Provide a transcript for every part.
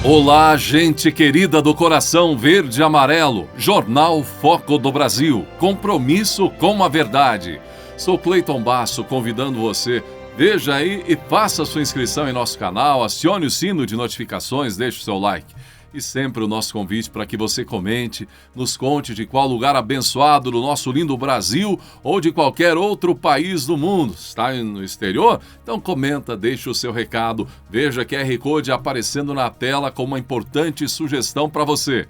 Olá, gente querida do coração verde e amarelo, Jornal Foco do Brasil, compromisso com a verdade. Sou Cleiton Basso, convidando você, veja aí e faça sua inscrição em nosso canal, acione o sino de notificações, deixe o seu like. E sempre o nosso convite para que você comente, nos conte de qual lugar abençoado do nosso lindo Brasil ou de qualquer outro país do mundo. Está no exterior? Então comenta, deixe o seu recado, veja QR Code aparecendo na tela com uma importante sugestão para você.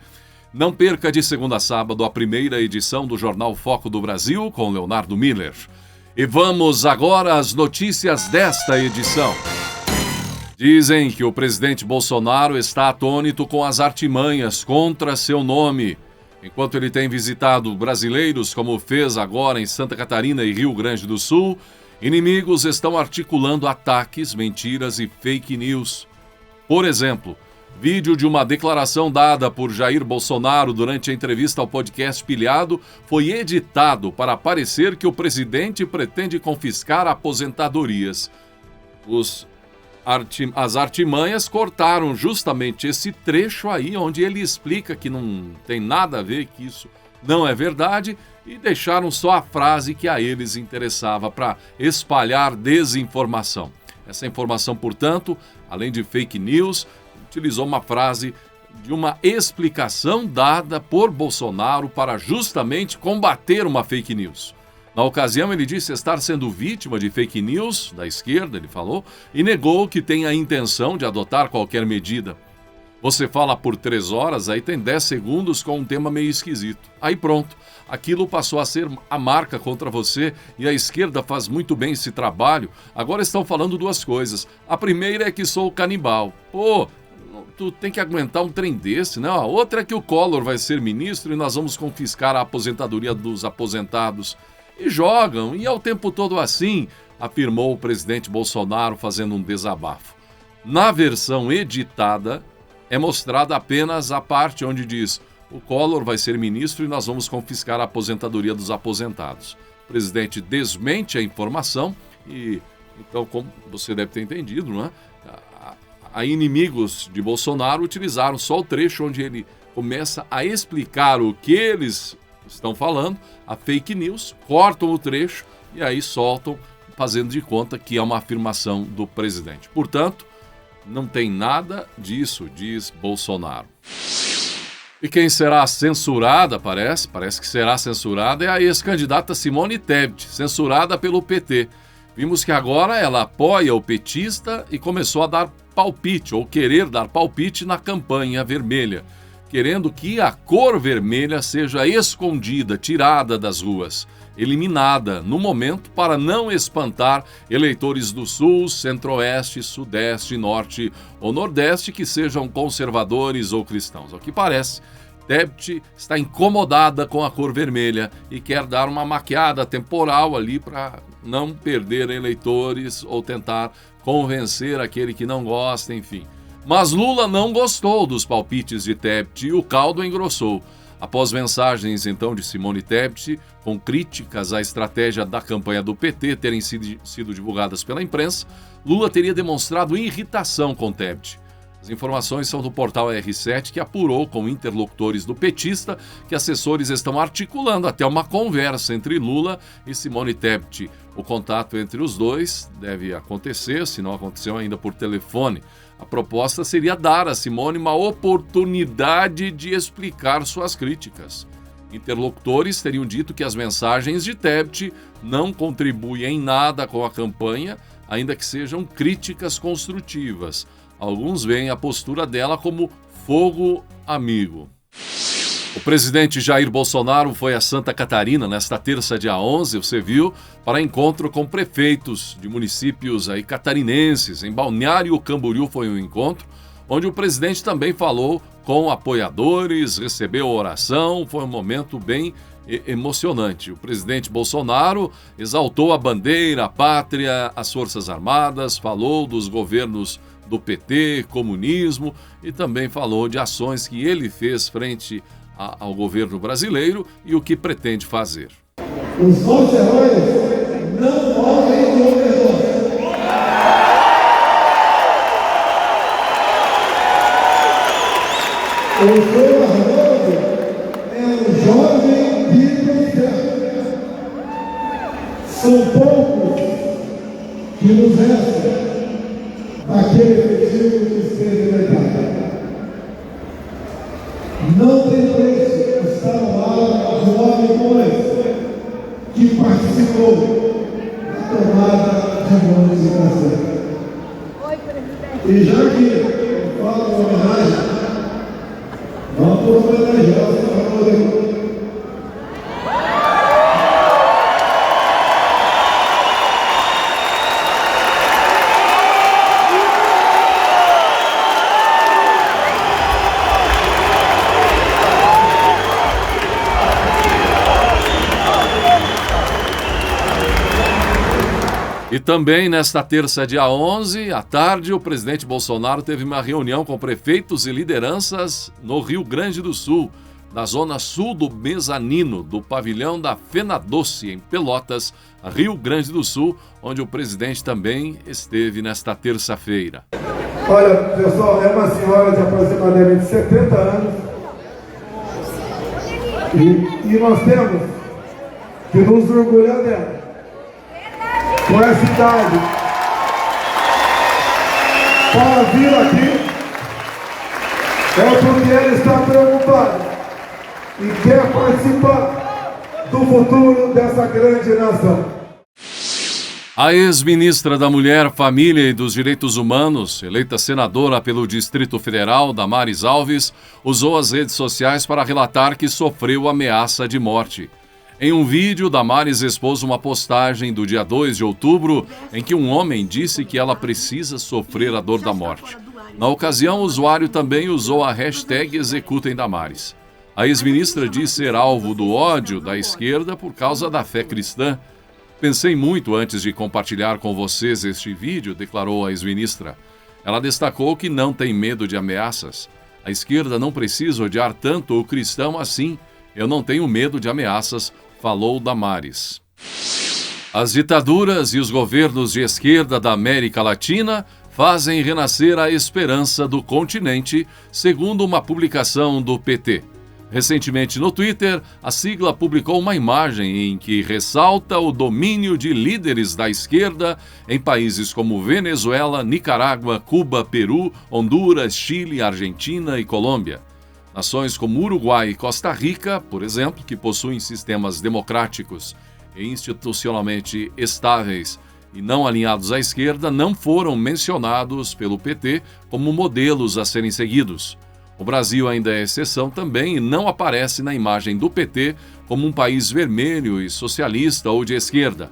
Não perca de segunda a sábado a primeira edição do Jornal Foco do Brasil com Leonardo Miller. E vamos agora às notícias desta edição. Dizem que o presidente Bolsonaro está atônito com as artimanhas contra seu nome. Enquanto ele tem visitado brasileiros, como fez agora em Santa Catarina e Rio Grande do Sul, inimigos estão articulando ataques, mentiras e fake news. Por exemplo, vídeo de uma declaração dada por Jair Bolsonaro durante a entrevista ao podcast Pilhado foi editado para parecer que o presidente pretende confiscar aposentadorias. As artimanhas cortaram justamente esse trecho aí onde ele explica que não tem nada a ver, que isso não é verdade, e deixaram só a frase que a eles interessava para espalhar desinformação. Essa informação, portanto, além de fake news, utilizou uma frase de uma explicação dada por Bolsonaro para justamente combater uma fake news. Na ocasião, ele disse estar sendo vítima de fake news da esquerda, ele falou, e negou que tem a intenção de adotar qualquer medida. Você fala por 3 horas, aí tem 10 segundos com um tema meio esquisito. Aí pronto, aquilo passou a ser a marca contra você e a esquerda faz muito bem esse trabalho. Agora estão falando 2 coisas. A primeira é que sou canibal. Pô, tu tem que aguentar um trem desse, né? A outra é que o Collor vai ser ministro e nós vamos confiscar a aposentadoria dos aposentados. E jogam, e é o tempo todo assim, afirmou o presidente Bolsonaro fazendo um desabafo. Na versão editada, é mostrada apenas a parte onde diz o Collor vai ser ministro e nós vamos confiscar a aposentadoria dos aposentados. O presidente desmente a informação e, então, como você deve ter entendido, né? A inimigos de Bolsonaro utilizaram só o trecho onde ele começa a explicar o que eles estão falando, a fake news, cortam o trecho e aí soltam, fazendo de conta que é uma afirmação do presidente. Portanto, não tem nada disso, diz Bolsonaro. E quem será censurada, parece que será censurada, é a ex-candidata Simone Tebet, censurada pelo PT. Vimos que agora ela apoia o petista e começou a dar palpite, ou querer dar palpite na campanha vermelha, querendo que a cor vermelha seja escondida, tirada das ruas, eliminada no momento para não espantar eleitores do Sul, Centro-Oeste, Sudeste, Norte ou Nordeste que sejam conservadores ou cristãos. Ao que parece, Tebet está incomodada com a cor vermelha e quer dar uma maquiada temporal ali para não perder eleitores ou tentar convencer aquele que não gosta, enfim. Mas Lula não gostou dos palpites de Tebet e o caldo engrossou. Após mensagens, então, de Simone Tebet, com críticas à estratégia da campanha do PT terem sido divulgadas pela imprensa, Lula teria demonstrado irritação com Tebet. As informações são do portal R7, que apurou com interlocutores do petista que assessores estão articulando até uma conversa entre Lula e Simone Tebet. O contato entre os dois deve acontecer, se não aconteceu ainda, por telefone. A proposta seria dar a Simone uma oportunidade de explicar suas críticas. Interlocutores teriam dito que as mensagens de Tebet não contribuem em nada com a campanha, ainda que sejam críticas construtivas. Alguns veem a postura dela como fogo amigo. O presidente Jair Bolsonaro foi a Santa Catarina nesta terça, dia 11, você viu, para encontro com prefeitos de municípios aí catarinenses. Em Balneário Camboriú foi um encontro, onde o presidente também falou com apoiadores, recebeu oração, foi um momento bem emocionante. O presidente Bolsonaro exaltou a bandeira, a pátria, as Forças Armadas, falou dos governos do PT, comunismo e também falou de ações que ele fez frente ao governo brasileiro e o que pretende fazer. Os bons heróis não morrem de overdose. O senhor Arnaldo é um jovem de projeto. São poucos que nos restam daquele efetivo que esteve na Itália. Não tem preço estar ao lado de um homem como esse, que participou da tomada de Montes. Oi, presidente. E já que eu falo em homenagem, vamos homenagear o senhor Rodrigo. E também nesta terça, dia 11, à tarde, o presidente Bolsonaro teve uma reunião com prefeitos e lideranças no Rio Grande do Sul, na zona sul do mezanino do pavilhão da Fenadoce, em Pelotas, Rio Grande do Sul, onde o presidente também esteve nesta terça-feira. Olha, pessoal, é uma senhora de aproximadamente 70 anos e nós temos que nos orgulhar dela. Com essa idade, para vir aqui, é porque ela está preocupada e quer participar do futuro dessa grande nação. A ex-ministra da Mulher, Família e dos Direitos Humanos, eleita senadora pelo Distrito Federal, Damares Alves, usou as redes sociais para relatar que sofreu ameaça de morte. Em um vídeo, Damares expôs uma postagem do dia 2 de outubro em que um homem disse que ela precisa sofrer a dor da morte. Na ocasião, o usuário também usou a hashtag Executem Damares. A ex-ministra diz ser alvo do ódio da esquerda por causa da fé cristã. Pensei muito antes de compartilhar com vocês este vídeo, declarou a ex-ministra. Ela destacou que não tem medo de ameaças. A esquerda não precisa odiar tanto o cristão assim. Eu não tenho medo de ameaças, falou Damares. As ditaduras e os governos de esquerda da América Latina fazem renascer a esperança do continente, segundo uma publicação do PT. Recentemente no Twitter, a sigla publicou uma imagem em que ressalta o domínio de líderes da esquerda em países como Venezuela, Nicarágua, Cuba, Peru, Honduras, Chile, Argentina e Colômbia. Nações como Uruguai e Costa Rica, por exemplo, que possuem sistemas democráticos e institucionalmente estáveis e não alinhados à esquerda, não foram mencionados pelo PT como modelos a serem seguidos. O Brasil ainda é exceção também e não aparece na imagem do PT como um país vermelho e socialista ou de esquerda.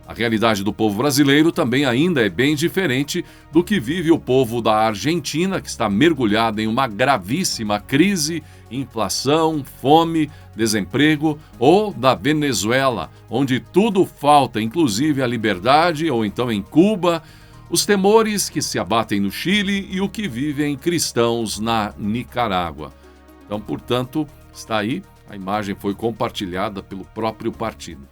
A realidade do povo brasileiro também ainda é bem diferente do que vive o povo da Argentina, que está mergulhado em uma gravíssima crise, inflação, fome, desemprego, ou da Venezuela, onde tudo falta, inclusive a liberdade, ou então em Cuba, os temores que se abatem no Chile e o que vivem cristãos na Nicarágua. Então, portanto, está aí, a imagem foi compartilhada pelo próprio partido.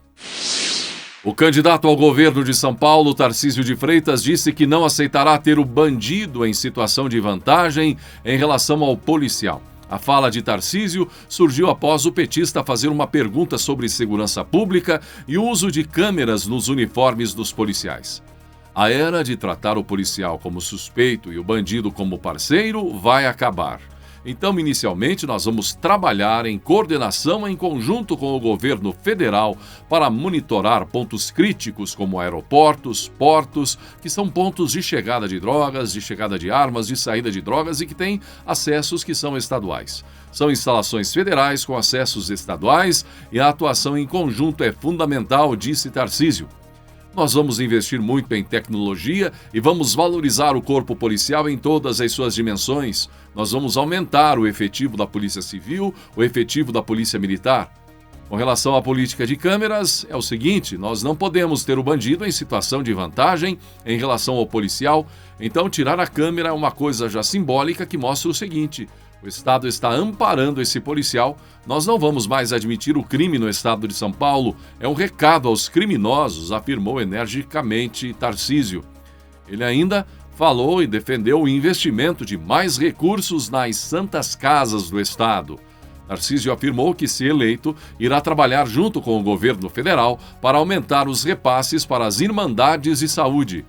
O candidato ao governo de São Paulo, Tarcísio de Freitas, disse que não aceitará ter o bandido em situação de vantagem em relação ao policial. A fala de Tarcísio surgiu após o petista fazer uma pergunta sobre segurança pública e o uso de câmeras nos uniformes dos policiais. A era de tratar o policial como suspeito e o bandido como parceiro vai acabar. Então, inicialmente, nós vamos trabalhar em coordenação em conjunto com o governo federal para monitorar pontos críticos como aeroportos, portos, que são pontos de chegada de drogas, de chegada de armas, de saída de drogas e que têm acessos que são estaduais. São instalações federais com acessos estaduais e a atuação em conjunto é fundamental, disse Tarcísio. Nós vamos investir muito em tecnologia e vamos valorizar o corpo policial em todas as suas dimensões. Nós vamos aumentar o efetivo da Polícia Civil, o efetivo da Polícia Militar. Com relação à política de câmeras, é o seguinte, nós não podemos ter o bandido em situação de vantagem em relação ao policial, então tirar a câmera é uma coisa já simbólica que mostra o seguinte: o Estado está amparando esse policial, nós não vamos mais admitir o crime no Estado de São Paulo, é um recado aos criminosos, afirmou energicamente Tarcísio. Ele ainda falou e defendeu o investimento de mais recursos nas santas casas do Estado. Tarcísio afirmou que, se eleito, irá trabalhar junto com o governo federal para aumentar os repasses para as irmandades de saúde.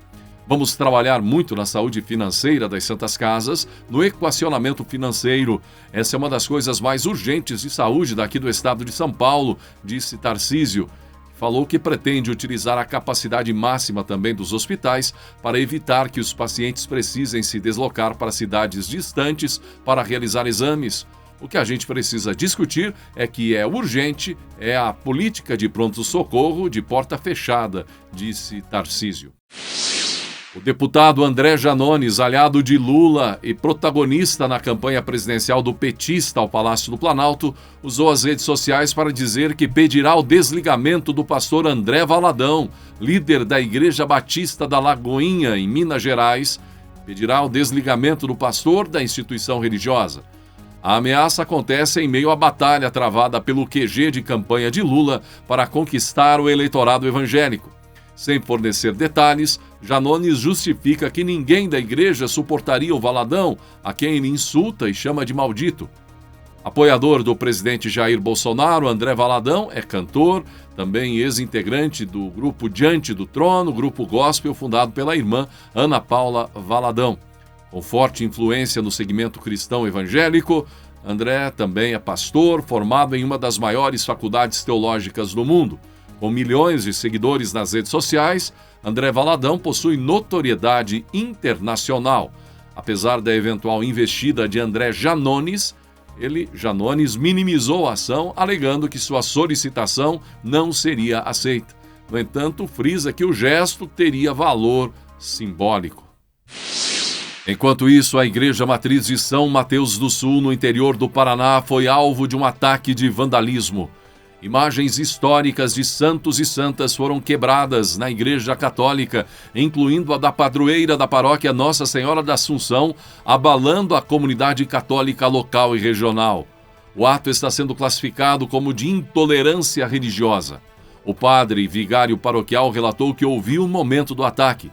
Vamos trabalhar muito na saúde financeira das santas casas, no equacionamento financeiro. Essa é uma das coisas mais urgentes de saúde daqui do estado de São Paulo, disse Tarcísio. Falou que pretende utilizar a capacidade máxima também dos hospitais para evitar que os pacientes precisem se deslocar para cidades distantes para realizar exames. O que a gente precisa discutir é que é urgente, é a política de pronto-socorro de porta fechada, disse Tarcísio. O deputado André Janones, aliado de Lula e protagonista na campanha presidencial do petista ao Palácio do Planalto, usou as redes sociais para dizer que pedirá o desligamento do pastor André Valadão, líder da Igreja Batista da Lagoinha, em Minas Gerais. Pedirá o desligamento do pastor da instituição religiosa. A ameaça acontece em meio à batalha travada pelo QG de campanha de Lula para conquistar o eleitorado evangélico. Sem fornecer detalhes, Janones justifica que ninguém da igreja suportaria o Valadão, a quem ele insulta e chama de maldito. Apoiador do presidente Jair Bolsonaro, André Valadão é cantor, também ex-integrante do grupo Diante do Trono, grupo gospel fundado pela irmã Ana Paula Valadão. Com forte influência no segmento cristão evangélico, André também é pastor, formado em uma das maiores faculdades teológicas do mundo. Com milhões de seguidores nas redes sociais, André Valadão possui notoriedade internacional. Apesar da eventual investida de André Janones, Janones minimizou a ação, alegando que sua solicitação não seria aceita. No entanto, frisa que o gesto teria valor simbólico. Enquanto isso, a Igreja Matriz de São Mateus do Sul, no interior do Paraná, foi alvo de um ataque de vandalismo. Imagens históricas de santos e santas foram quebradas na Igreja Católica, incluindo a da padroeira da paróquia Nossa Senhora da Assunção, abalando a comunidade católica local e regional. O ato está sendo classificado como de intolerância religiosa. O padre vigário paroquial relatou que ouviu o momento do ataque.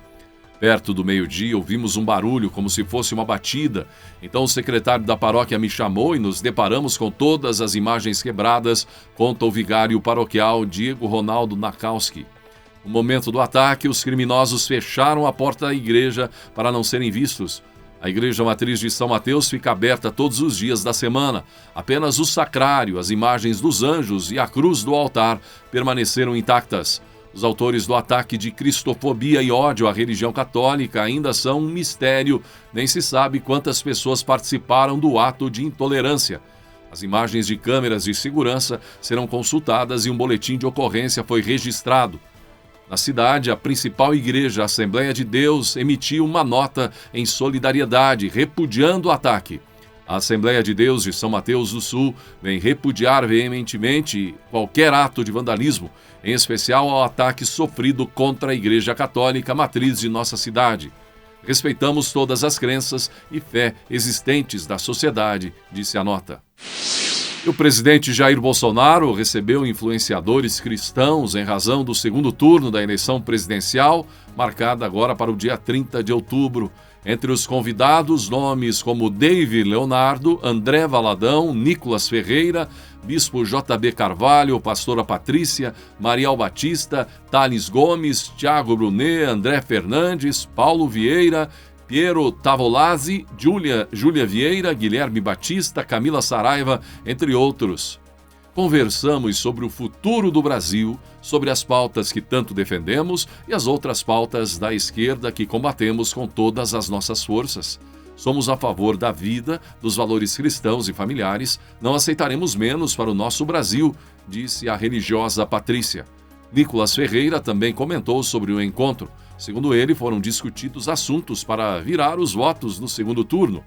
Perto do meio-dia, ouvimos um barulho como se fosse uma batida. Então o secretário da paróquia me chamou e nos deparamos com todas as imagens quebradas, conta o vigário paroquial Diego Ronaldo Nakowski. No momento do ataque, os criminosos fecharam a porta da igreja para não serem vistos. A Igreja Matriz de São Mateus fica aberta todos os dias da semana. Apenas o sacrário, as imagens dos anjos e a cruz do altar permaneceram intactas. Os autores do ataque de cristofobia e ódio à religião católica ainda são um mistério, nem se sabe quantas pessoas participaram do ato de intolerância. As imagens de câmeras de segurança serão consultadas e um boletim de ocorrência foi registrado. Na cidade, a principal igreja, a Assembleia de Deus, emitiu uma nota em solidariedade, repudiando o ataque. A Assembleia de Deus de São Mateus do Sul vem repudiar veementemente qualquer ato de vandalismo, em especial ao ataque sofrido contra a Igreja Católica Matriz de nossa cidade. Respeitamos todas as crenças e fé existentes da sociedade, disse a nota. E o presidente Jair Bolsonaro recebeu influenciadores cristãos em razão do segundo turno da eleição presidencial, marcada agora para o dia 30 de outubro. Entre os convidados, nomes como David Leonardo, André Valadão, Nicolas Ferreira, Bispo J.B. Carvalho, Pastora Patrícia, Mariel Batista, Thales Gomes, Tiago Brunet, André Fernandes, Paulo Vieira, Piero Tavolazzi, Júlia Vieira, Guilherme Batista, Camila Saraiva, entre outros. Conversamos sobre o futuro do Brasil, sobre as pautas que tanto defendemos e as outras pautas da esquerda que combatemos com todas as nossas forças. Somos a favor da vida, dos valores cristãos e familiares, não aceitaremos menos para o nosso Brasil, disse a religiosa Patrícia. Nicolas Ferreira também comentou sobre o encontro. Segundo ele, foram discutidos assuntos para virar os votos no segundo turno.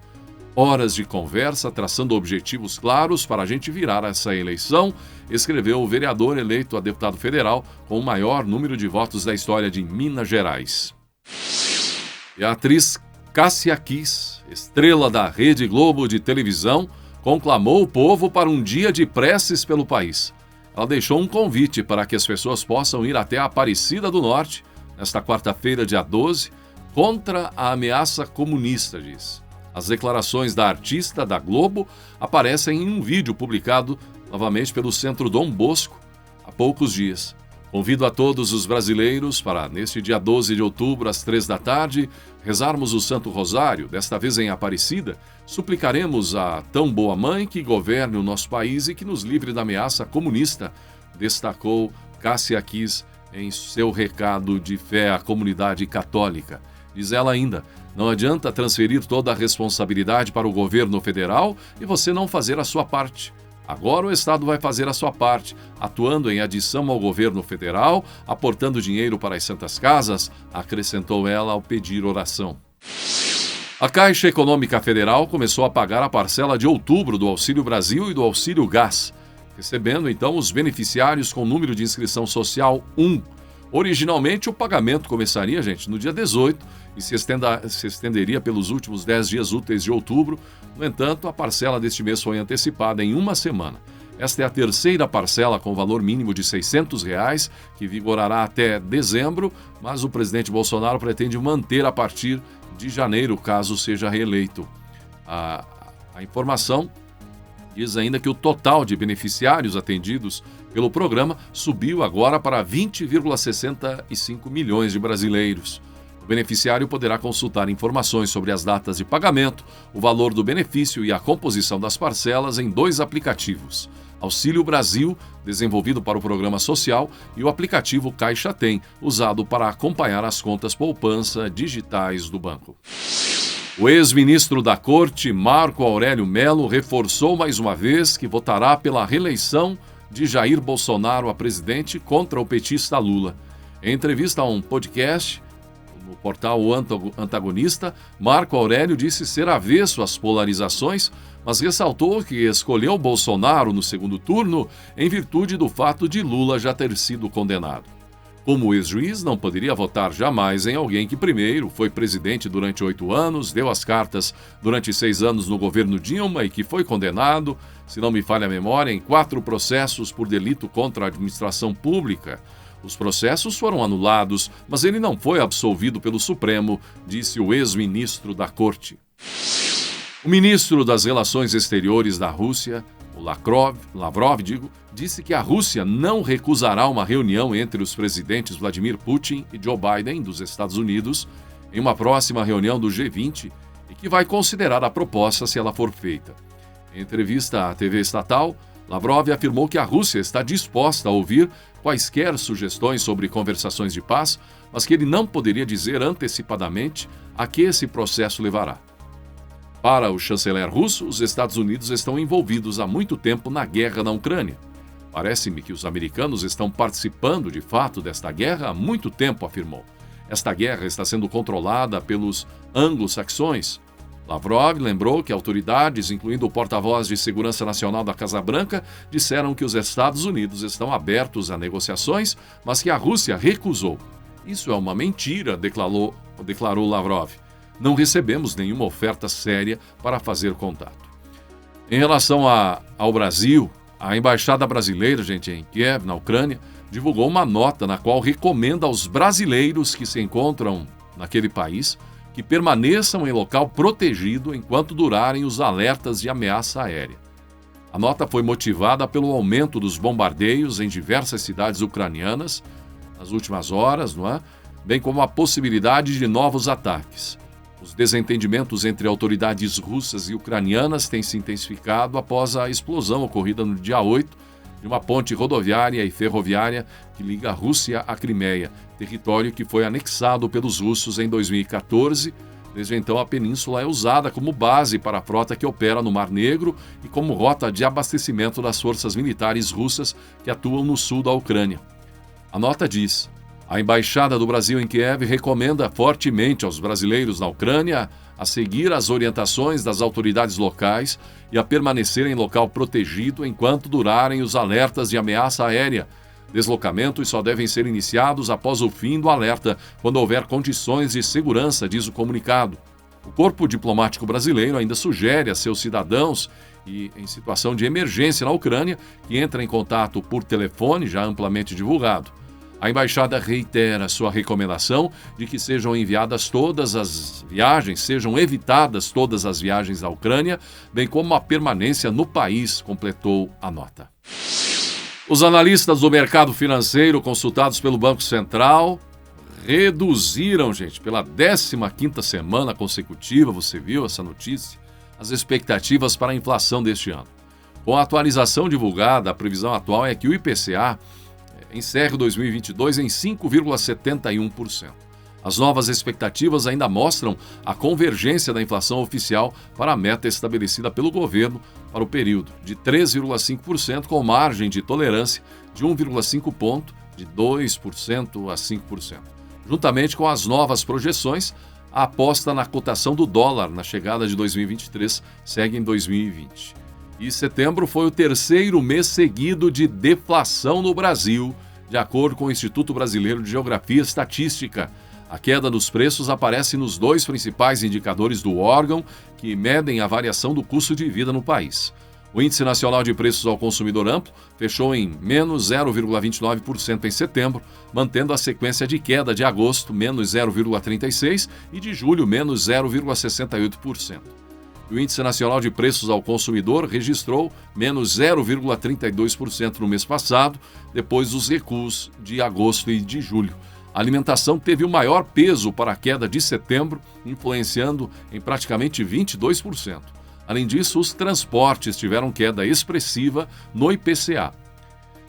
Horas de conversa, traçando objetivos claros para a gente virar essa eleição, escreveu o vereador eleito a deputado federal com o maior número de votos da história de Minas Gerais. E a atriz Cássia Kiss, estrela da Rede Globo de televisão, conclamou o povo para um dia de preces pelo país. Ela deixou um convite para que as pessoas possam ir até a Aparecida do Norte, nesta quarta-feira, dia 12, contra a ameaça comunista, diz. As declarações da artista da Globo aparecem em um vídeo publicado novamente pelo Centro Dom Bosco há poucos dias. Convido a todos os brasileiros para, neste dia 12 de outubro, às 15h, rezarmos o Santo Rosário, desta vez em Aparecida. Suplicaremos a tão boa mãe que governe o nosso país e que nos livre da ameaça comunista, destacou Cássia Kiss em seu recado de fé à comunidade católica. Diz ela ainda, não adianta transferir toda a responsabilidade para o governo federal e você não fazer a sua parte. Agora o Estado vai fazer a sua parte, atuando em adição ao governo federal, aportando dinheiro para as santas casas, acrescentou ela ao pedir oração. A Caixa Econômica Federal começou a pagar a parcela de outubro do Auxílio Brasil e do Auxílio Gás, recebendo então os beneficiários com número de inscrição social 1. Originalmente o pagamento começaria, no dia 18 e se estenderia pelos últimos 10 dias úteis de outubro. No entanto, a parcela deste mês foi antecipada em uma semana. Esta é a terceira parcela com valor mínimo de R$ 600, que vigorará até dezembro, mas o presidente Bolsonaro pretende manter a partir de janeiro, caso seja reeleito. A informação diz ainda que o total de beneficiários atendidos pelo programa subiu agora para 20,65 milhões de brasileiros. O beneficiário poderá consultar informações sobre as datas de pagamento, o valor do benefício e a composição das parcelas em 2 aplicativos: Auxílio Brasil, desenvolvido para o programa social, e o aplicativo Caixa Tem, usado para acompanhar as contas poupança digitais do banco. O ex-ministro da Corte, Marco Aurélio Mello, reforçou mais uma vez que votará pela reeleição de Jair Bolsonaro a presidente contra o petista Lula. Em entrevista a um podcast no portal O Antagonista, Marco Aurélio disse ser avesso às polarizações, mas ressaltou que escolheu Bolsonaro no segundo turno em virtude do fato de Lula já ter sido condenado. Como ex-juiz, não poderia votar jamais em alguém que primeiro foi presidente durante 8 anos, deu as cartas durante 6 anos no governo Dilma e que foi condenado, se não me falha a memória, em 4 processos por delito contra a administração pública. Os processos foram anulados, mas ele não foi absolvido pelo Supremo, disse o ex-ministro da Corte. O ministro das Relações Exteriores da Rússia, o Lavrov, disse que a Rússia não recusará uma reunião entre os presidentes Vladimir Putin e Joe Biden dos Estados Unidos em uma próxima reunião do G20 e que vai considerar a proposta se ela for feita. Em entrevista à TV estatal, Lavrov afirmou que a Rússia está disposta a ouvir quaisquer sugestões sobre conversações de paz, mas que ele não poderia dizer antecipadamente a que esse processo levará. Para o chanceler russo, os Estados Unidos estão envolvidos há muito tempo na guerra na Ucrânia. Parece-me que os americanos estão participando de fato desta guerra há muito tempo, afirmou. Esta guerra está sendo controlada pelos anglo-saxões. Lavrov lembrou que autoridades, incluindo o porta-voz de Segurança Nacional da Casa Branca, disseram que os Estados Unidos estão abertos a negociações, mas que a Rússia recusou. Isso é uma mentira, declarou Lavrov. Não recebemos nenhuma oferta séria para fazer contato. Em relação ao Brasil, a Embaixada Brasileira, em Kiev, na Ucrânia, divulgou uma nota na qual recomenda aos brasileiros que se encontram naquele país que permaneçam em local protegido enquanto durarem os alertas de ameaça aérea. A nota foi motivada pelo aumento dos bombardeios em diversas cidades ucranianas nas últimas horas, bem como a possibilidade de novos ataques. Os desentendimentos entre autoridades russas e ucranianas têm se intensificado após a explosão ocorrida no dia 8 de uma ponte rodoviária e ferroviária que liga a Rússia à Crimeia, território que foi anexado pelos russos em 2014. Desde então, a península é usada como base para a frota que opera no Mar Negro e como rota de abastecimento das forças militares russas que atuam no sul da Ucrânia. A nota diz: a Embaixada do Brasil em Kiev recomenda fortemente aos brasileiros na Ucrânia a seguir as orientações das autoridades locais e a permanecer em local protegido enquanto durarem os alertas de ameaça aérea. Deslocamentos só devem ser iniciados após o fim do alerta, quando houver condições de segurança, diz o comunicado. O Corpo Diplomático Brasileiro ainda sugere a seus cidadãos e em situação de emergência na Ucrânia que entrem em contato por telefone, já amplamente divulgado. A embaixada reitera sua recomendação de que sejam evitadas todas as viagens à Ucrânia, bem como a permanência no país, completou a nota. Os analistas do mercado financeiro consultados pelo Banco Central reduziram, pela 15ª semana consecutiva, você viu essa notícia, as expectativas para a inflação deste ano. Com a atualização divulgada, a previsão atual é que o IPCA encerre 2022 em 5,71%. As novas expectativas ainda mostram a convergência da inflação oficial para a meta estabelecida pelo governo para o período, de 3,5%, com margem de tolerância de 1,5 ponto, de 2% a 5%. Juntamente com as novas projeções, a aposta na cotação do dólar na chegada de 2023 segue em 2020. E setembro foi o terceiro mês seguido de deflação no Brasil, de acordo com o Instituto Brasileiro de Geografia e Estatística. A queda dos preços aparece nos dois principais indicadores do órgão que medem a variação do custo de vida no país. O Índice Nacional de Preços ao Consumidor Amplo fechou em menos 0,29% em setembro, mantendo a sequência de queda de agosto, menos 0,36%, e de julho, menos 0,68%. O Índice Nacional de Preços ao Consumidor registrou menos 0,32% no mês passado, depois dos recuos de agosto e de julho. A alimentação teve o maior peso para a queda de setembro, influenciando em praticamente 22%. Além disso, os transportes tiveram queda expressiva no IPCA.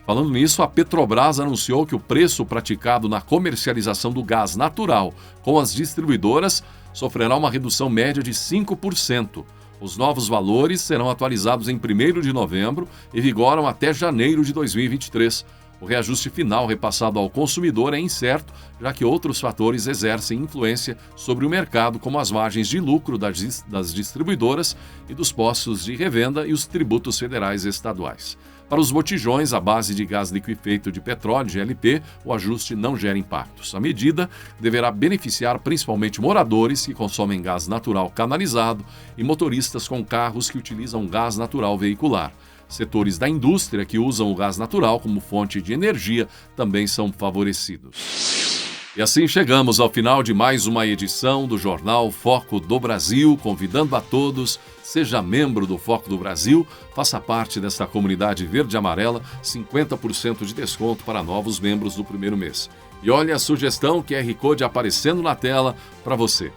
Falando nisso, a Petrobras anunciou que o preço praticado na comercialização do gás natural com as distribuidoras sofrerá uma redução média de 5%. Os novos valores serão atualizados em 1º de novembro e vigoram até janeiro de 2023. O reajuste final repassado ao consumidor é incerto, já que outros fatores exercem influência sobre o mercado, como as margens de lucro das distribuidoras e dos postos de revenda e os tributos federais e estaduais. Para os botijões à base de gás liquefeito de petróleo, GLP, o ajuste não gera impactos. A medida deverá beneficiar principalmente moradores que consomem gás natural canalizado e motoristas com carros que utilizam gás natural veicular. Setores da indústria que usam o gás natural como fonte de energia também são favorecidos. E assim chegamos ao final de mais uma edição do Jornal Foco do Brasil, convidando a todos, seja membro do Foco do Brasil, faça parte desta comunidade verde e amarela, 50% de desconto para novos membros do primeiro mês. E olha a sugestão QR Code aparecendo na tela para você.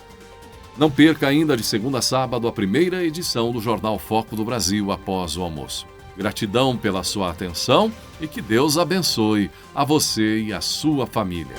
Não perca ainda de segunda a sábado a primeira edição do Jornal Foco do Brasil após o almoço. Gratidão pela sua atenção e que Deus abençoe a você e a sua família.